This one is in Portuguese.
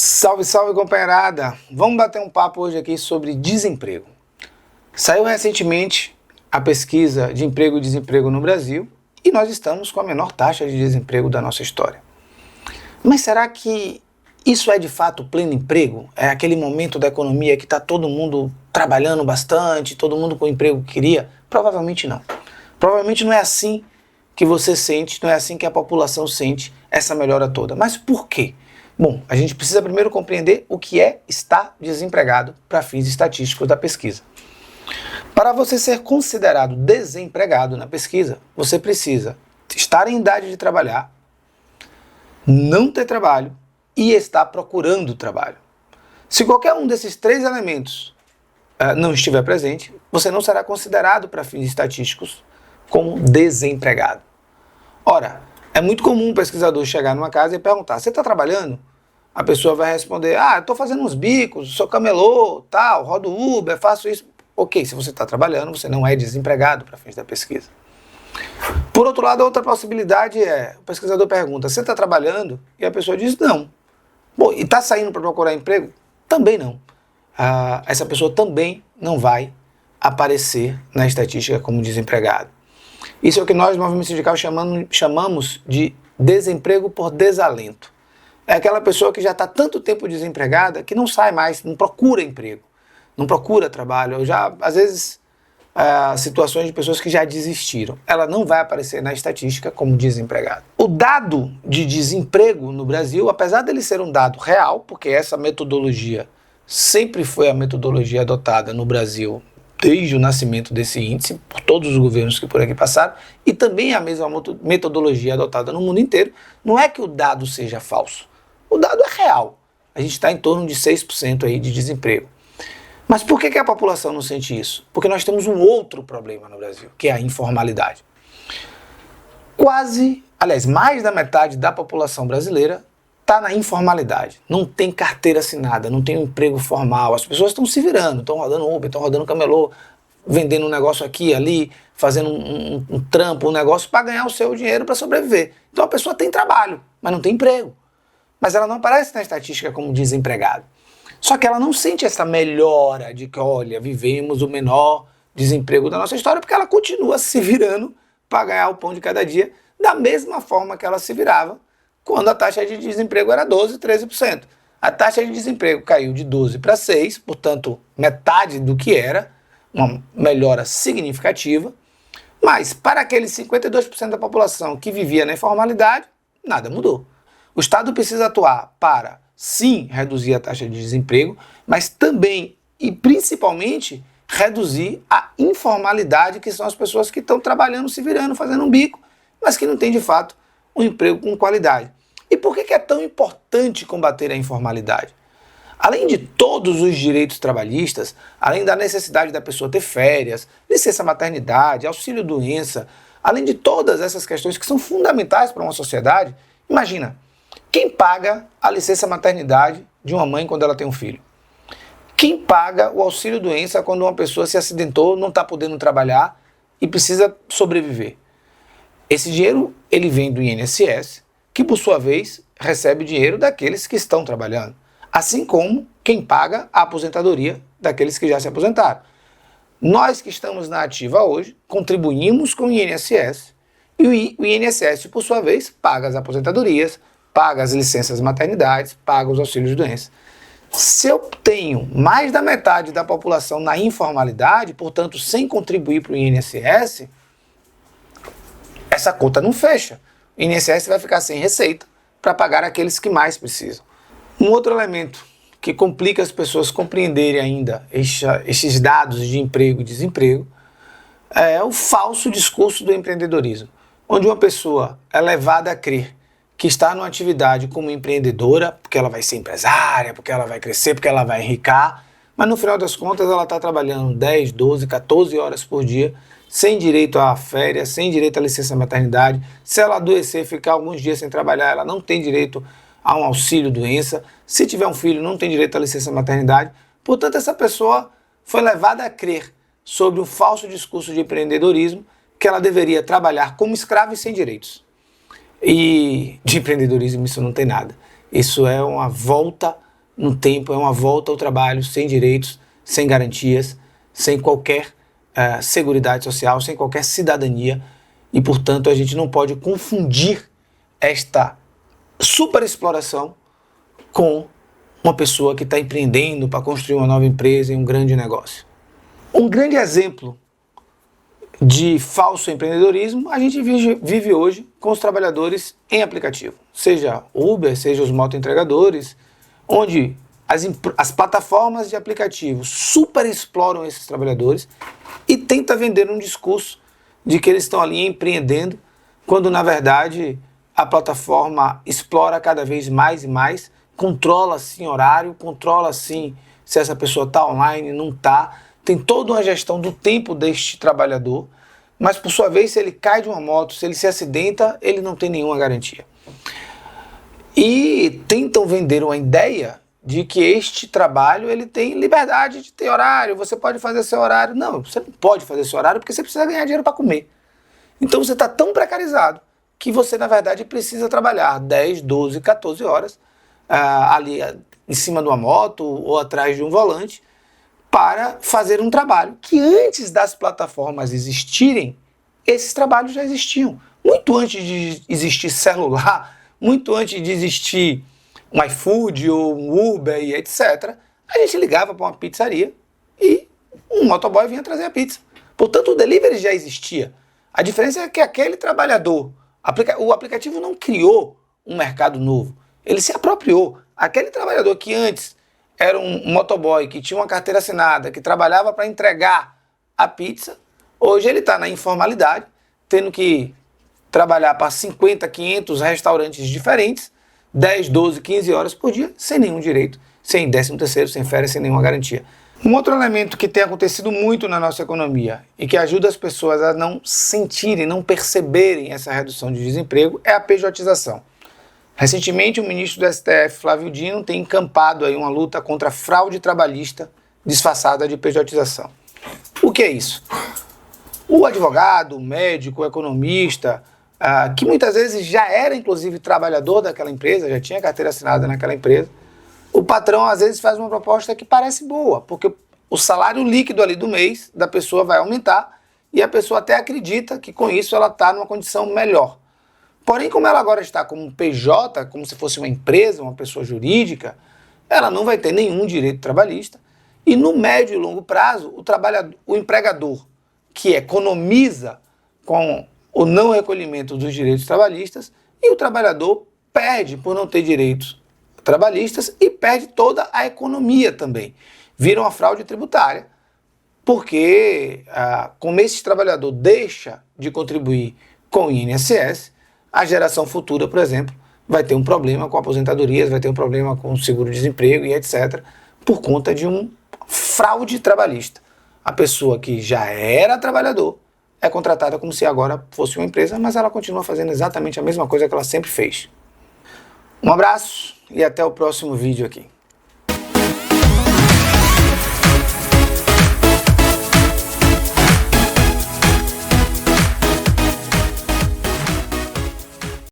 Salve, salve, companheirada! Vamos bater um papo hoje aqui sobre desemprego. Saiu recentemente a pesquisa de emprego e desemprego no Brasil e nós estamos com a menor taxa de desemprego da nossa história. Mas será que isso é de fato pleno emprego? É aquele momento da economia que está todo mundo trabalhando bastante, todo mundo com o emprego que queria? Provavelmente não. Provavelmente não é assim que você sente, não é assim que a população sente essa melhora toda. Mas por quê? Bom, a gente precisa primeiro compreender o que é estar desempregado para fins estatísticos da pesquisa. Para você ser considerado desempregado na pesquisa, você precisa estar em idade de trabalhar, não ter trabalho e estar procurando trabalho. Se qualquer um desses três elementos não estiver presente, você não será considerado para fins estatísticos como desempregado. Ora, é muito comum um pesquisador chegar numa casa e perguntar: você está trabalhando? A pessoa vai responder: estou fazendo uns bicos, sou camelô, tal, rodo Uber, faço isso. Ok, se você está trabalhando, você não é desempregado para fins da pesquisa. Por outro lado, a outra possibilidade é: o pesquisador pergunta, você está trabalhando? E a pessoa diz não. Bom, e está saindo para procurar emprego? Também não. Essa pessoa também não vai aparecer na estatística como desempregado. Isso é o que nós, no movimento sindical, chamamos de desemprego por desalento. É aquela pessoa que já está tanto tempo desempregada que não sai mais, não procura emprego, não procura trabalho. Às vezes, situações de pessoas que já desistiram. Ela não vai aparecer na estatística como desempregada. O dado de desemprego no Brasil, apesar dele ser um dado real, porque essa metodologia sempre foi a metodologia adotada no Brasil desde o nascimento desse índice, por todos os governos que por aqui passaram, e também a mesma metodologia adotada no mundo inteiro, não é que o dado seja falso. O dado é real. A gente está em torno de 6% aí de desemprego. Mas por que a população não sente isso? Porque nós temos um outro problema no Brasil, que é a informalidade. Mais da metade da população brasileira está na informalidade. Não tem carteira assinada, não tem um emprego formal. As pessoas estão se virando, estão rodando Uber, estão rodando camelô, vendendo um negócio aqui, ali, fazendo um trampo, um negócio para ganhar o seu dinheiro para sobreviver. Então a pessoa tem trabalho, mas não tem emprego. Mas ela não aparece na estatística como desempregado. Só que ela não sente essa melhora de que, olha, vivemos o menor desemprego da nossa história, porque ela continua se virando para ganhar o pão de cada dia, da mesma forma que ela se virava quando a taxa de desemprego era 12%, 13%. A taxa de desemprego caiu de 12% para 6%, portanto, metade do que era, uma melhora significativa, mas para aqueles 52% da população que vivia na informalidade, nada mudou. O Estado precisa atuar para, sim, reduzir a taxa de desemprego, mas também e principalmente reduzir a informalidade, que são as pessoas que estão trabalhando, se virando, fazendo um bico, mas que não têm de fato um emprego com qualidade. E por que é tão importante combater a informalidade? Além de todos os direitos trabalhistas, além da necessidade da pessoa ter férias, licença maternidade, auxílio-doença, além de todas essas questões que são fundamentais para uma sociedade, imagina, quem paga a licença maternidade de uma mãe quando ela tem um filho? Quem paga o auxílio-doença quando uma pessoa se acidentou, não está podendo trabalhar e precisa sobreviver? Esse dinheiro ele vem do INSS, que por sua vez recebe dinheiro daqueles que estão trabalhando, assim como quem paga a aposentadoria daqueles que já se aposentaram. Nós que estamos na ativa hoje contribuímos com o INSS e o INSS, por sua vez, paga as aposentadorias, paga as licenças maternidades, paga os auxílios de doença. Se eu tenho mais da metade da população na informalidade, portanto, sem contribuir para o INSS, essa conta não fecha. O INSS vai ficar sem receita para pagar aqueles que mais precisam. Um outro elemento que complica as pessoas compreenderem ainda estes dados de emprego e desemprego é o falso discurso do empreendedorismo, onde uma pessoa é levada a crer que está numa atividade como empreendedora, porque ela vai ser empresária, porque ela vai crescer, porque ela vai enricar, mas no final das contas ela está trabalhando 10, 12, 14 horas por dia, sem direito a férias, sem direito à licença maternidade. Se ela adoecer, ficar alguns dias sem trabalhar, ela não tem direito a um auxílio-doença. Se tiver um filho, não tem direito à licença maternidade. Portanto, essa pessoa foi levada a crer sobre o falso discurso de empreendedorismo que ela deveria trabalhar como escrava e sem direitos. E de empreendedorismo isso não tem nada. Isso é uma volta no tempo, é uma volta ao trabalho sem direitos, sem garantias, sem qualquer seguridade social, sem qualquer cidadania, e portanto a gente não pode confundir esta superexploração com uma pessoa que está empreendendo para construir uma nova empresa e um grande negócio. Um grande exemplo de falso empreendedorismo a gente vive hoje com os trabalhadores em aplicativo, seja Uber, seja os motoentregadores, onde as plataformas de aplicativo superexploram esses trabalhadores e tenta vender um discurso de que eles estão ali empreendendo, quando na verdade a plataforma explora cada vez mais e mais, controla sim horário, controla sim se essa pessoa está online, não está, tem toda uma gestão do tempo deste trabalhador, mas por sua vez, se ele cai de uma moto, se ele se acidenta, ele não tem nenhuma garantia. E tentam vender uma ideia de que este trabalho ele tem liberdade de ter horário, você pode fazer seu horário. Não, você não pode fazer seu horário porque você precisa ganhar dinheiro para comer. Então você está tão precarizado que você, na verdade, precisa trabalhar 10, 12, 14 horas ali em cima de uma moto ou atrás de um volante para fazer um trabalho que antes das plataformas existirem, esses trabalhos já existiam. Muito antes de existir celular, muito antes de existir um iFood ou um Uber e etc., a gente ligava para uma pizzaria e um motoboy vinha trazer a pizza. Portanto, o delivery já existia. A diferença é que aquele trabalhador, o aplicativo não criou um mercado novo, ele se apropriou. Aquele trabalhador que antes era um motoboy, que tinha uma carteira assinada, que trabalhava para entregar a pizza, hoje ele está na informalidade, tendo que trabalhar para 50, 500 restaurantes diferentes, 10, 12, 15 horas por dia, sem nenhum direito, sem 13º, sem férias, sem nenhuma garantia. Um outro elemento que tem acontecido muito na nossa economia e que ajuda as pessoas a não sentirem, não perceberem essa redução de desemprego é a pejotização. Recentemente, o ministro do STF, Flávio Dino, tem encampado aí uma luta contra a fraude trabalhista disfarçada de pejotização. O que é isso? O advogado, o médico, o economista, que muitas vezes já era inclusive trabalhador daquela empresa, já tinha carteira assinada naquela empresa, o patrão às vezes faz uma proposta que parece boa, porque o salário líquido ali do mês da pessoa vai aumentar e a pessoa até acredita que com isso ela está numa condição melhor. Porém, como ela agora está como um PJ, como se fosse uma empresa, uma pessoa jurídica, ela não vai ter nenhum direito trabalhista e no médio e longo prazo o empregador que economiza com o não recolhimento dos direitos trabalhistas e o trabalhador perde por não ter direitos trabalhistas e perde toda a economia também. Vira uma fraude tributária, porque como esse trabalhador deixa de contribuir com o INSS, a geração futura, por exemplo, vai ter um problema com aposentadorias, vai ter um problema com o seguro-desemprego e etc., por conta de uma fraude trabalhista. A pessoa que já era trabalhador é contratada como se agora fosse uma empresa, mas ela continua fazendo exatamente a mesma coisa que ela sempre fez. Um abraço e até o próximo vídeo aqui.